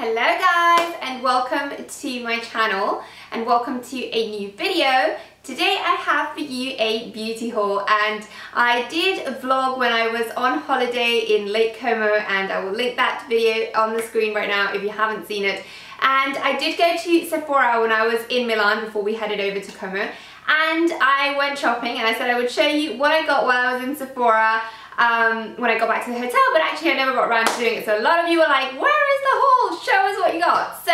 Hello guys, and welcome to my channel and welcome to a new video. Today I have for you a beauty haul, and I did a vlog when I was on holiday in Lake Como, and I will link that video on the screen right now if you haven't seen it. And I did go to Sephora when I was in Milan before we headed over to Como, and I went shopping, and I said I would show you what I got while I was in Sephora when I got back to the hotel, but actually I never got around to doing it. So a lot of you were like, where is the haul? Show us what you got. So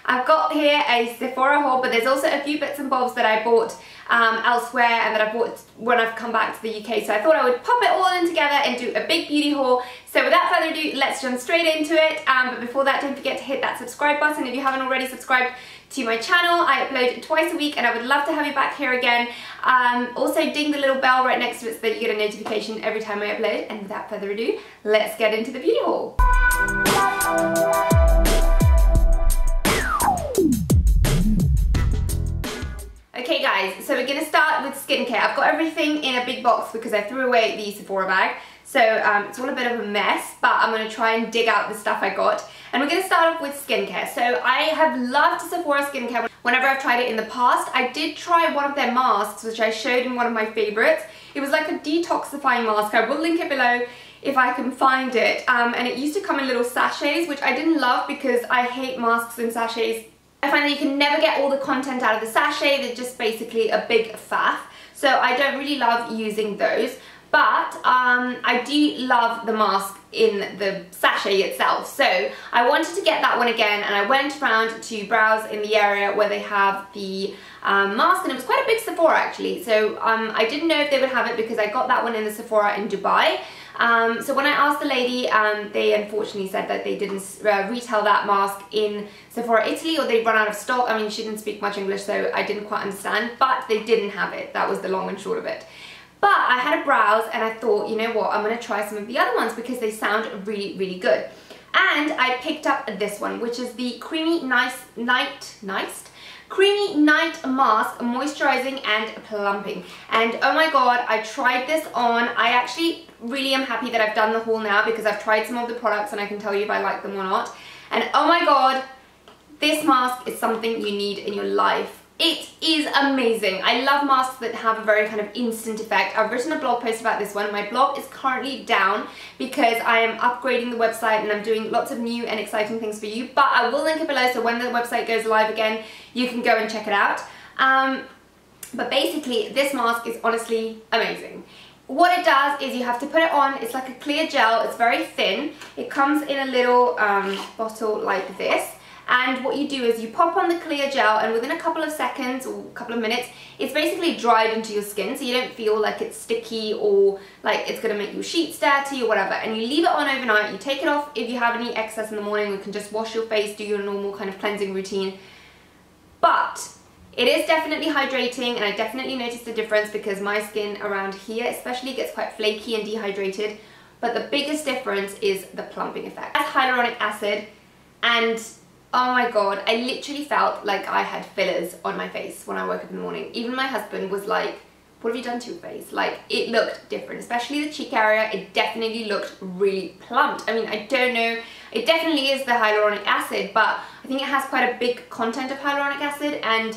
I've got here a Sephora haul, but there's also a few bits and bobs that I bought elsewhere and that I bought when I've come back to the UK. So I thought I would pop it all in together and do a big beauty haul. So without further ado, let's jump straight into it. But before that, don't forget to hit that subscribe button if you haven't already subscribed to my channel. I upload twice a week and I would love to have you back here again. Also ding the little bell right next to it so that you get a notification every time I upload. And without further ado, let's get into the beauty haul. Okay guys, so we're going to start with skincare. I've got everything in a big box because I threw away the Sephora bag. So it's all a bit of a mess, but I'm going to try and dig out the stuff I got. And we're going to start off with skincare. So I have loved Sephora skincare whenever I've tried it in the past. I did try one of their masks, which I showed in one of my favorites. It was like a detoxifying mask. I will link it below if I can find it. And it used to come in little sachets, which I didn't love because I hate masks in sachets. I find that you can never get all the content out of the sachet. They're just basically a big faff. So I don't really love using those. But I do love the mask in the sachet itself. So I wanted to get that one again, and I went around to browse in the area where they have the mask, and it was quite a big Sephora actually. So I didn't know if they would have it because I got that one in the Sephora in Dubai. So when I asked the lady, they unfortunately said that they didn't retail that mask in Sephora Italy, or they'd run out of stock. I mean, she didn't speak much English, so I didn't quite understand, but they didn't have it. That was the long and short of it. But I had a browse and I thought, you know what, I'm going to try some of the other ones because they sound really, really good. And I picked up this one, which is the Creamy Night Mask, moisturizing and plumping. And oh my god, I tried this on. I actually really am happy that I've done the haul now because I've tried some of the products and I can tell you if I like them or not. And oh my god, this mask is something you need in your life. It is amazing. I love masks that have a very kind of instant effect. I've written a blog post about this one. My blog is currently down because I am upgrading the website and I'm doing lots of new and exciting things for you. But I will link it below, so when the website goes live again, you can go and check it out. But basically, this mask is honestly amazing. What it does is you have to put it on. It's like a clear gel. It's very thin. It comes in a little bottle like this. And what you do is you pop on the clear gel, and within a couple of seconds or a couple of minutes, it's basically dried into your skin, so you don't feel like it's sticky or like it's going to make your sheets dirty or whatever. And you leave it on overnight. You take it off if you have any excess in the morning. You can just wash your face, do your normal kind of cleansing routine. But it is definitely hydrating, and I definitely noticed a difference because my skin around here especially gets quite flaky and dehydrated. But the biggest difference is the plumping effect. It has hyaluronic acid, and oh my god, I literally felt like I had fillers on my face when I woke up in the morning. Even my husband was like, what have you done to your face? Like, it looked different, especially the cheek area. It definitely looked really plumped. I mean, I don't know, it definitely is the hyaluronic acid, but I think it has quite a big content of hyaluronic acid, and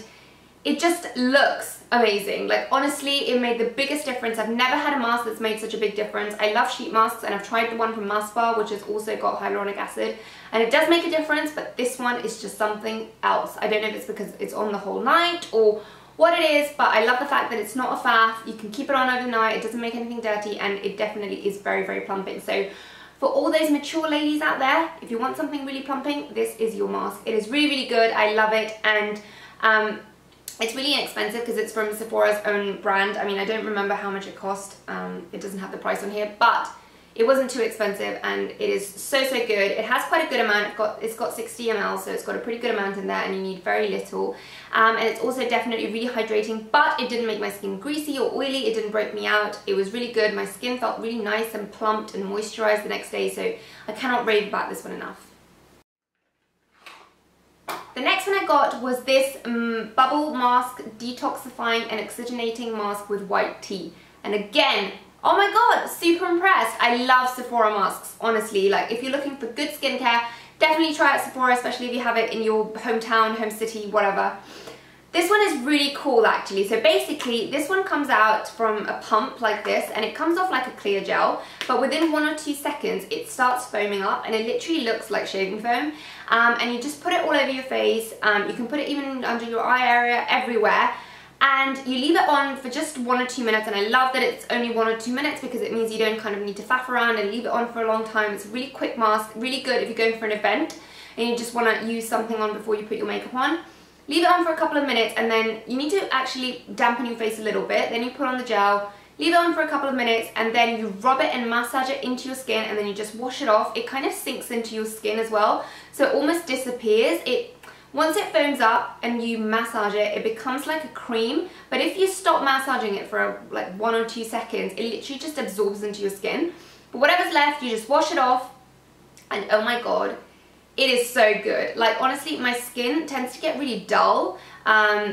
it just looks amazing. Like, honestly, it made the biggest difference. I've never had a mask that's made such a big difference. I love sheet masks, and I've tried the one from Maspa, which has also got hyaluronic acid, and it does make a difference, but this one is just something else. I don't know if it's because it's on the whole night or what it is, but I love the fact that it's not a faff. You can keep it on overnight, it doesn't make anything dirty, and it definitely is very, very plumping. So for all those mature ladies out there, if you want something really plumping, this is your mask. It is really, really good. I love it, and it's really inexpensive because it's from Sephora's own brand. I mean, I don't remember how much it cost. It doesn't have the price on here, but it wasn't too expensive, and it is so, so good. It has quite a good amount. It's got 60 ml, so it's got a pretty good amount in there, and you need very little. And it's also definitely really hydrating, but it didn't make my skin greasy or oily. It didn't break me out. It was really good. My skin felt really nice and plumped and moisturized the next day, so I cannot rave about this one enough. The next one I got was this bubble mask, detoxifying and oxygenating mask with white tea. And again, oh my god, super impressed. I love Sephora masks, honestly. Like, if you're looking for good skincare, Definitely try it at Sephora, especially if you have it in your hometown, home city, whatever. This one is really cool actually. So basically this one comes out from a pump like this, and it comes off like a clear gel, but within 1 or 2 seconds it starts foaming up, and it literally looks like shaving foam. And you just put it all over your face. You can put it even under your eye area, everywhere. And you leave it on for just 1 or 2 minutes, and I love that it's only 1 or 2 minutes because it means you don't kind of need to faff around and leave it on for a long time. It's a really quick mask, really good if you're going for an event and you just want to use something on before you put your makeup on. Leave it on for a couple of minutes, and then you need to actually dampen your face a little bit. Then you put on the gel, leave it on for a couple of minutes, and then you rub it and massage it into your skin, and then you just wash it off. It kind of sinks into your skin as well, so it almost disappears. Once it foams up and you massage it, it becomes like a cream, but if you stop massaging it for like 1 or 2 seconds, it literally just absorbs into your skin. But whatever's left, you just wash it off, and oh my god, it is so good. Like honestly, my skin tends to get really dull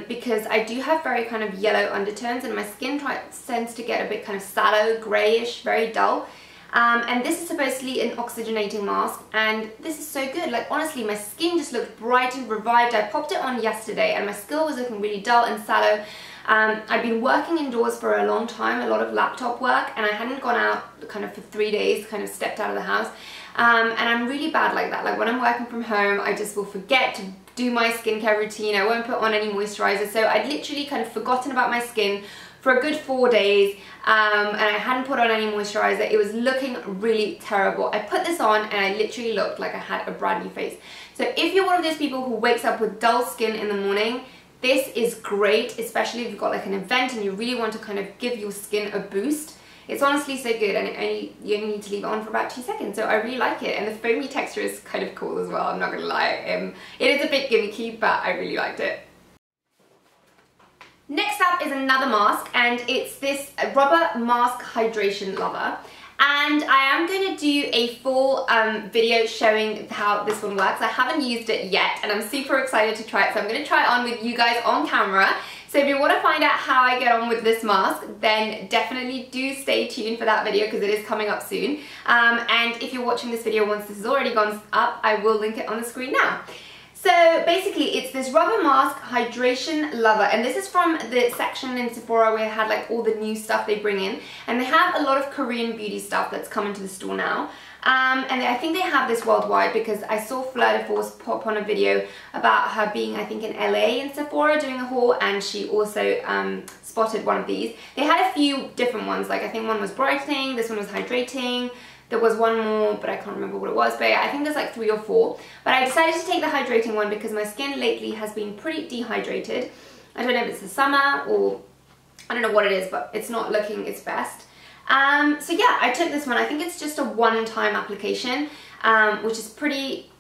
because I do have very kind of yellow undertones, and my skin tends to get a bit kind of sallow, greyish, very dull. And this is supposedly an oxygenating mask, and this is so good. Like honestly, my skin just looked bright and revived. I popped it on yesterday and my skin was looking really dull and sallow. I've been working indoors for a long time, a lot of laptop work, and I hadn't gone out kind of for 3 days, kind of stepped out of the house. And I'm really bad like that. Like when I'm working from home, I just will forget to do my skincare routine. I won't put on any moisturizer. So I'd literally kind of forgotten about my skin for a good 4 days, and I hadn't put on any moisturizer. It was looking really terrible. I put this on and I literally looked like I had a brand new face. So if you're one of those people who wakes up with dull skin in the morning, this is great, especially if you've got like an event and you really want to kind of give your skin a boost. It's honestly so good, and you only need to leave it on for about 2 seconds, so I really like it. And the foamy texture is kind of cool as well, I'm not gonna lie. It is a bit gimmicky, but I really liked it. Next up is another mask, and it's this rubber mask hydration lover. And I am going to do a full video showing how this one works. I haven't used it yet, and I'm super excited to try it, so I'm going to try it on with you guys on camera. So if you want to find out how I get on with this mask, then definitely do stay tuned for that video because it is coming up soon. And if you're watching this video once this has already gone up, I will link it on the screen now. So basically it's this rubber mask hydration lover, and this is from the section in Sephora where it had like all the new stuff they bring in, and they have a lot of Korean beauty stuff that's coming to the store now. And I think they have this worldwide because I saw Fleur de Force pop on a video about her being, I think, in LA in Sephora doing a haul, and she also spotted one of these. They had a few different ones, like I think one was brightening, this one was hydrating. There was one more, but I can't remember what it was, but I think there's like 3 or 4. But I decided to take the hydrating one because my skin lately has been pretty dehydrated. I don't know if it's the summer or I don't know what it is, but it's not looking its best. So yeah, I took this one. I think it's just a one-time application, which is pretty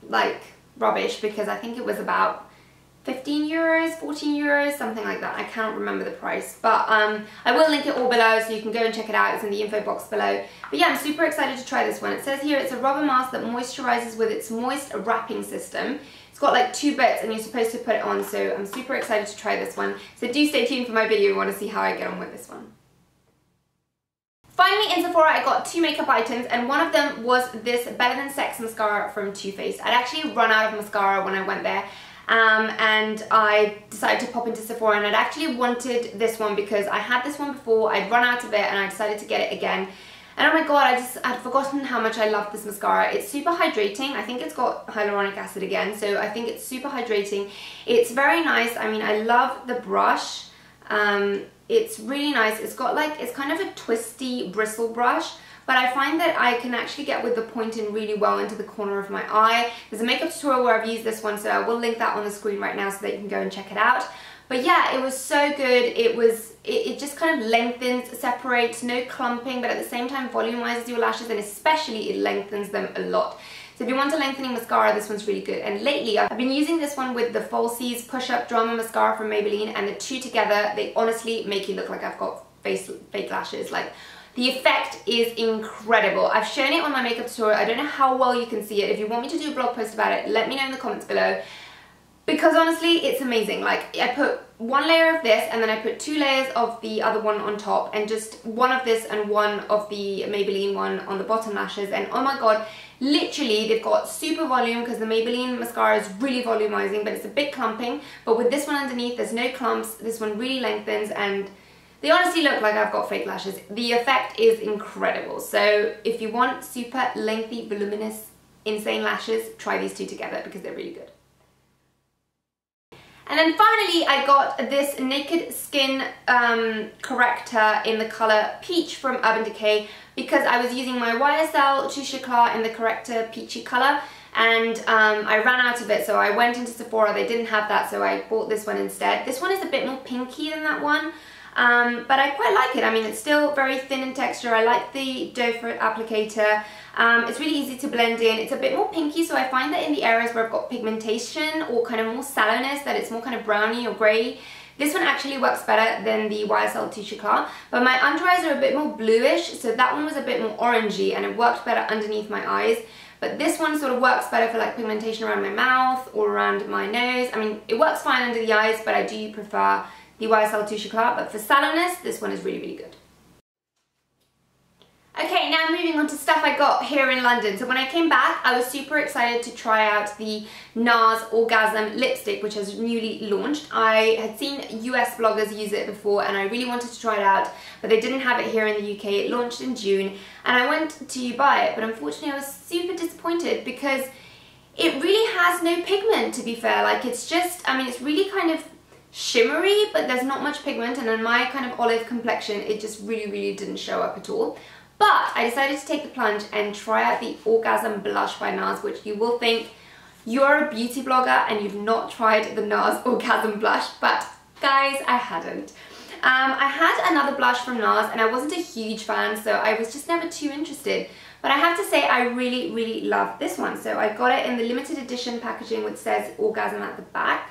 like rubbish because I think it was about 15 euros, 14 euros, something like that. I cannot remember the price, but I will link it all below so you can go and check it out. It's in the info box below. But yeah, I'm super excited to try this one. It says here it's a rubber mask that moisturizes with its moist wrapping system. It's got like 2 bits and you're supposed to put it on, so I'm super excited to try this one. So do stay tuned for my video if you want to see how I get on with this one. Finally, in Sephora, I got 2 makeup items, and one of them was this Better Than Sex mascara from Too Faced. I'd actually run out of mascara when I went there. And I decided to pop into Sephora, and I'd actually wanted this one because I had this one before, I'd run out of it, and I decided to get it again. And oh my god, I'd forgotten how much I love this mascara. It's super hydrating. I think it's got hyaluronic acid again, so I think it's super hydrating. It's very nice. I mean, I love the brush. It's really nice. It's got like, it's kind of a twisty bristle brush, but I find that I can actually get with the point in really well into the corner of my eye. There's a makeup tutorial where I've used this one, so I will link that on the screen right now so that you can go and check it out. But yeah, it was so good. It just kind of lengthens, separates, no clumping, but at the same time volumizes your lashes, and especially it lengthens them a lot. So if you want a lengthening mascara, this one's really good. And lately, I've been using this one with the Falsies Push Up Drama Mascara from Maybelline, and the two together, they honestly make you look like I've got fake lashes. Like, the effect is incredible. I've shown it on my makeup tutorial. I don't know how well you can see it. If you want me to do a blog post about it, let me know in the comments below. Because honestly, it's amazing. Like, I put 1 layer of this, and then I put 2 layers of the other one on top, and just 1 of this and 1 of the Maybelline one on the bottom lashes, and oh my god, Literally, they've got super volume because the Maybelline mascara is really volumizing, but it's a bit clumping. But with this one underneath, there's no clumps. This one really lengthens, and they honestly look like I've got fake lashes. The effect is incredible. So if you want super lengthy, voluminous, insane lashes, try these two together because they're really good. And then finally, I got this Naked Skin corrector in the color Peach from Urban Decay because I was using my YSL Touche Eclat in the corrector Peachy color, and I ran out of it, so I went into Sephora. They didn't have that, so I bought this one instead. This one is a bit more pinky than that one, but I quite like it. I mean, it's still very thin in texture. I like the doe foot applicator. It's really easy to blend in. It's a bit more pinky, so I find that in the areas where I've got pigmentation or kind of more sallowness, that it's more kind of browny or grey, this one actually works better than the YSL Touche Eclat. But my under eyes are a bit more bluish, so that one was a bit more orangey and it worked better underneath my eyes. But this one sort of works better for like pigmentation around my mouth or around my nose. I mean, it works fine under the eyes, but I do prefer the YSL Touche Eclat. But for sallowness, this one is really, really good. Okay, now moving on to stuff I got here in London. So when I came back, I was super excited to try out the NARS Orgasm lipstick, which has newly launched. I had seen US bloggers use it before and I really wanted to try it out, but they didn't have it here in the UK. It launched in June and I went to buy it, but unfortunately I was super disappointed because it really has no pigment, to be fair. Like, it's just, I mean, it's really kind of shimmery, but there's not much pigment, and in my kind of olive complexion, it just really, really didn't show up at all. But I decided to take the plunge and try out the Orgasm blush by NARS, which you will think you're a beauty blogger and you've not tried the NARS Orgasm blush, but guys, I hadn't. I had another blush from NARS and I wasn't a huge fan, so I was just never too interested. But I have to say I really, really love this one. So I got it in the limited edition packaging, which says Orgasm at the back.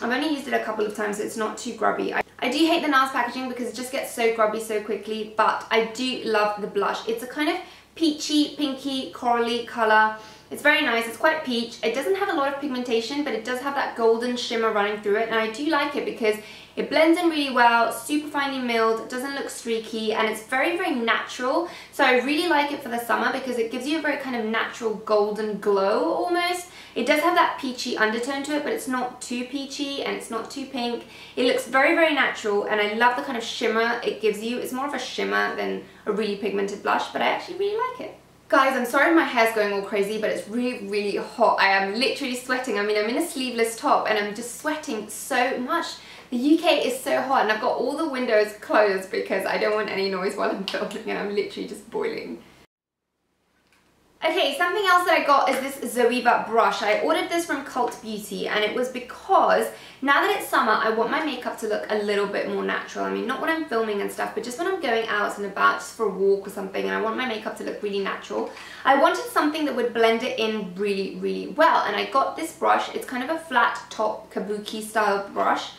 I've only used it a couple of times, so it's not too grubby. I do hate the NARS packaging because it just gets so grubby so quickly, but I do love the blush. It's a kind of peachy, pinky, corally colour. It's very nice. It's quite peach. It doesn't have a lot of pigmentation, but it does have that golden shimmer running through it, and I do like it because it blends in really well, super finely milled, doesn't look streaky, and it's very, very natural. So I really like it for the summer because it gives you a very kind of natural golden glow almost. It does have that peachy undertone to it, but it's not too peachy and it's not too pink. It looks very, very natural, and I love the kind of shimmer it gives you. It's more of a shimmer than a really pigmented blush, but I actually really like it. Guys, I'm sorry my hair's going all crazy, but it's really, really hot. I am literally sweating. I mean, I'm in a sleeveless top and I'm just sweating so much. The UK is so hot, and I've got all the windows closed because I don't want any noise while I'm filming, and I'm literally just boiling. Okay, something else that I got is this ZOEVA brush. I ordered this from Cult Beauty, and it was because now that it's summer, I want my makeup to look a little bit more natural. I mean, not when I'm filming and stuff, but just when I'm going out and about just for a walk or something, and I want my makeup to look really natural. I wanted something that would blend it in really, really well, and I got this brush. It's kind of a flat top kabuki style brush.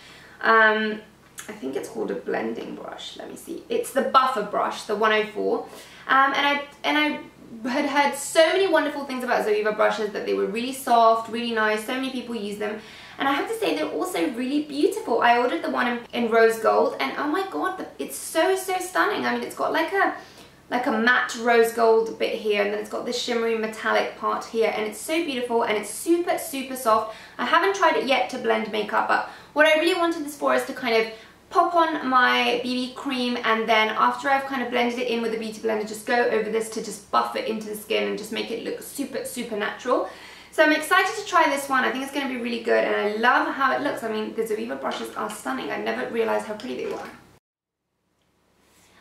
I think it's called a blending brush. Let me see. It's the buffer brush, the 104. And I had heard so many wonderful things about ZOEVA brushes, that they were really soft, really nice, so many people use them, and I have to say they're also really beautiful. I ordered the one in rose gold, and oh my god, it's so, so stunning. I mean, it's got like a matte rose gold bit here, and then it's got this shimmery metallic part here, and it's so beautiful, and it's super, super soft. I haven't tried it yet to blend makeup, but what I really wanted this for is to kind of pop on my BB cream, and then after I've kind of blended it in with the beauty blender, just go over this to just buff it into the skin and just make it look super, super natural. So I'm excited to try this one. I think it's going to be really good, and I love how it looks. I mean, the ZOEVA brushes are stunning. I never realized how pretty they were.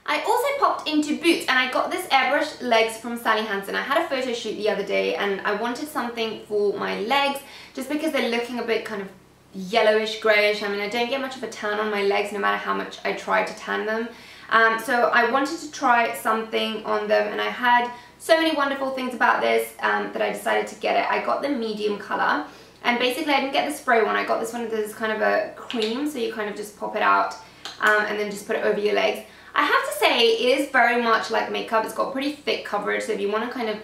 I also popped into Boots, and I got this airbrush legs from Sally Hansen. I had a photo shoot the other day, and I wanted something for my legs just because they're looking a bit kind of yellowish, greyish. I mean, I don't get much of a tan on my legs no matter how much I try to tan them. So I wanted to try something on them, and I had so many wonderful things about this that I decided to get it. I got the medium colour, and basically I didn't get the spray one. I got this one that is kind of a cream, so you kind of just pop it out and then just put it over your legs. I have to say, it is very much like makeup. It's got pretty thick coverage, so if you want to kind of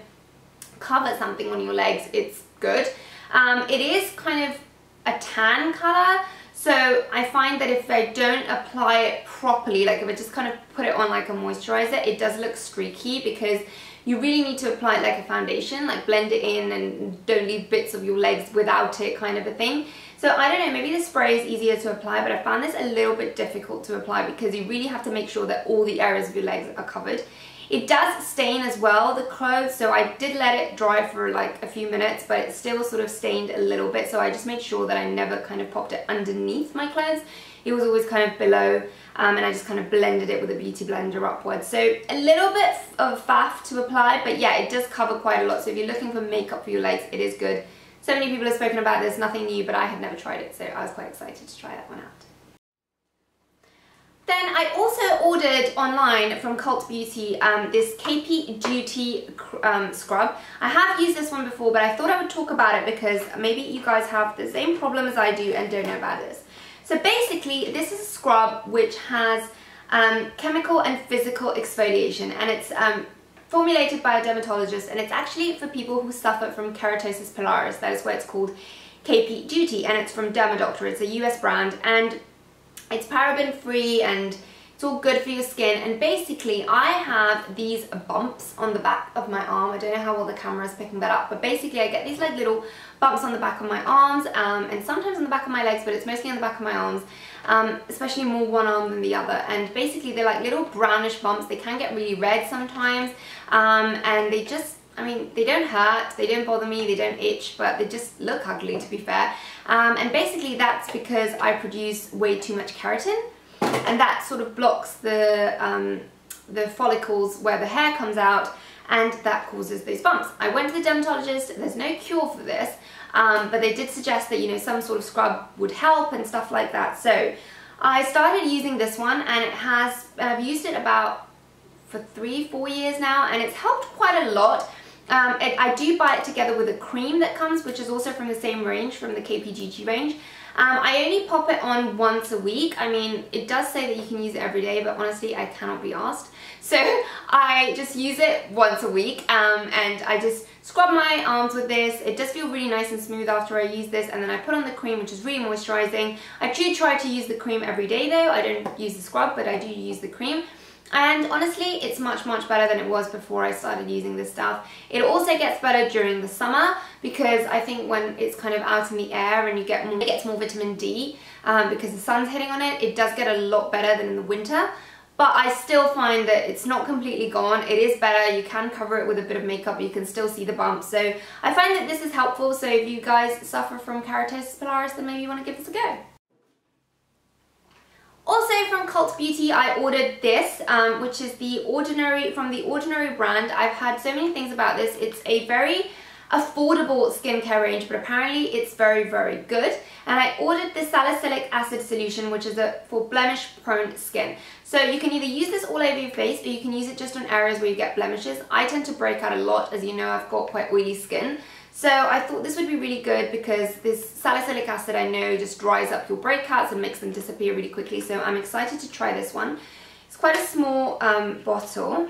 cover something on your legs, it's good. It is kind of a tan colour, So I find that if I don't apply it properly, like if I just kind of put it on like a moisturizer, it does look streaky, because you really need to apply it like a foundation, like blend it in and don't leave bits of your legs without it, kind of a thing. So I don't know, maybe the spray is easier to apply, but I found this a little bit difficult to apply because you really have to make sure that all the areas of your legs are covered. It does stain as well, the clothes, so I did let it dry for like a few minutes, but it still sort of stained a little bit, so I just made sure that I never kind of popped it underneath my clothes. It was always kind of below, and I just kind of blended it with a beauty blender upwards. So a little bit of faff to apply, but yeah, it does cover quite a lot, so if you're looking for makeup for your legs, it is good. So many people have spoken about this, nothing new, but I had never tried it, so I was quite excited to try that one out. Then I also ordered online from Cult Beauty this KP Duty scrub. I have used this one before, but I thought I would talk about it because maybe you guys have the same problem as I do and don't know about this. So basically, this is a scrub which has chemical and physical exfoliation, and it's formulated by a dermatologist, and it's actually for people who suffer from keratosis pilaris. That is why it's called KP Duty, and it's from DERMADOCTO. It's a US brand, and it's paraben free and it's all good for your skin. And basically I have these bumps on the back of my arm. I don't know how well the camera is picking that up, but basically I get these like little bumps on the back of my arms and sometimes on the back of my legs, but it's mostly on the back of my arms, especially more one arm than the other. And basically they're like little brownish bumps. They can get really red sometimes, and they just, I mean, they don't hurt, they don't bother me, they don't itch, but they just look ugly, to be fair. And basically that's because I produce way too much keratin, and that sort of blocks the follicles where the hair comes out, and that causes those bumps. I went to the dermatologist, there's no cure for this, but they did suggest that, you know, some sort of scrub would help and stuff like that. So I started using this one, and it has, I've used it about for 3-4 years now, and it's helped quite a lot. I do buy it together with a cream that comes, which is also from the same range, from the KPGG range. I only pop it on once a week. I mean, it does say that you can use it every day, but honestly, I cannot be asked. So I just use it once a week, and I just scrub my arms with this. It does feel really nice and smooth after I use this, and then I put on the cream, which is really moisturizing. I do try to use the cream every day though. I don't use the scrub, but I do use the cream. And honestly, it's much better than it was before I started using this stuff. It also gets better during the summer, because I think when it's kind of out in the air and you get more, it gets more vitamin D because the sun's hitting on it. It does get a lot better than in the winter, but I still find that it's not completely gone. It is better. You can cover it with a bit of makeup, you can still see the bumps. So I find that this is helpful. So if you guys suffer from keratosis pilaris, then maybe you want to give this a go. Also from Cult Beauty, I ordered this, which is the Ordinary, from the Ordinary brand. I've heard so many things about this. It's a very affordable skincare range, but apparently it's very good. And I ordered the salicylic acid solution, which is for blemish prone skin. So you can either use this all over your face, or you can use it just on areas where you get blemishes. I tend to break out a lot, as you know, I've got quite oily skin. So I thought this would be really good, because this salicylic acid, I know, just dries up your breakouts and makes them disappear really quickly. So I'm excited to try this one. It's quite a small bottle,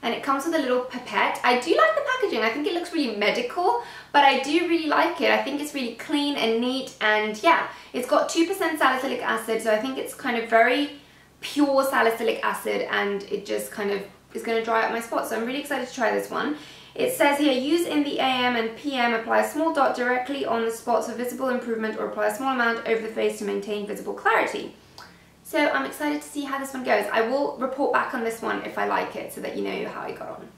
and it comes with a little pipette. I do like the packaging. I think it looks really medical, but I do really like it. I think it's really clean and neat, and yeah, it's got 2% salicylic acid, so I think it's kind of very pure salicylic acid, and it just kind of is going to dry up my spots. So I'm really excited to try this one. It says here, use in the AM and PM, apply a small dot directly on the spots for visible improvement, or apply a small amount over the face to maintain visible clarity. So I'm excited to see how this one goes. I will report back on this one if I like it, so that you know how I got on.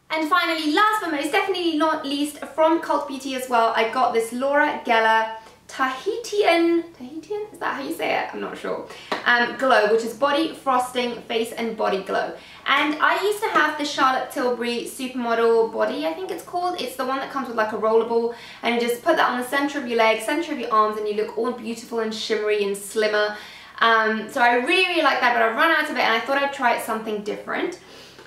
And finally, last but most definitely not least, from Cult Beauty as well, I got this Laura Geller Tahitian, is that how you say it? I'm not sure. Glow, which is body frosting, face and body glow. And I used to have the Charlotte Tilbury Supermodel Body, I think it's called. It's the one that comes with like a rollable, and you just put that on the center of your leg, center of your arms, and you look all beautiful and shimmery and slimmer. So I really like that, but I've run out of it, and I thought I'd try something different.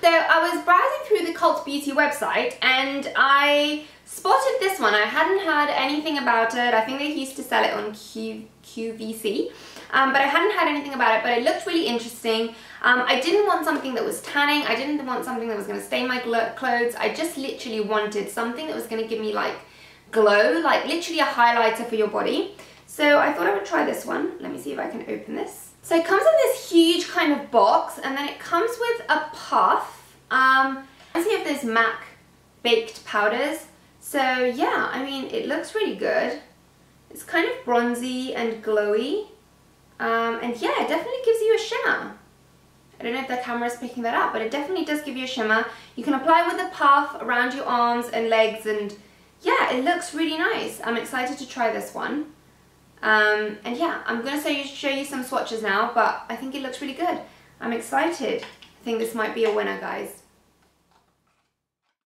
So I was browsing through the Cult Beauty website, and I spotted this one. I hadn't heard anything about it. I think they used to sell it on QVC, but I hadn't heard anything about it, but it looked really interesting. I didn't want something that was tanning. I didn't want something that was going to stain my clothes. I just literally wanted something that was going to give me like glow, like literally a highlighter for your body. So I thought I would try this one. Let me see if I can open this. So it comes in this huge kind of box, and then it comes with a puff. I see if there's MAC baked powders. So yeah, I mean, it looks really good. It's kind of bronzy and glowy. And yeah, it definitely gives you a shimmer. I don't know if the camera is picking that up, but it definitely does give you a shimmer. You can apply with a puff around your arms and legs, and yeah, it looks really nice. I'm excited to try this one. And yeah, I'm going to show you some swatches now, but I think it looks really good. I'm excited. I think this might be a winner, guys.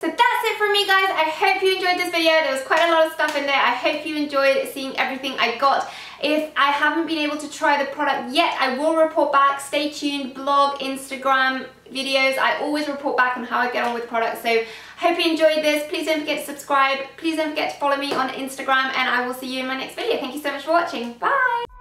So that's it from me, guys. I hope you enjoyed this video. There was quite a lot of stuff in there. I hope you enjoyed seeing everything I got. If I haven't been able to try the product yet, I will report back. Stay tuned. Blog, Instagram videos. I always report back on how I get on with products. So I hope you enjoyed this. Please don't forget to subscribe. Please don't forget to follow me on Instagram, and I will see you in my next video. Thank you so much for watching. Bye.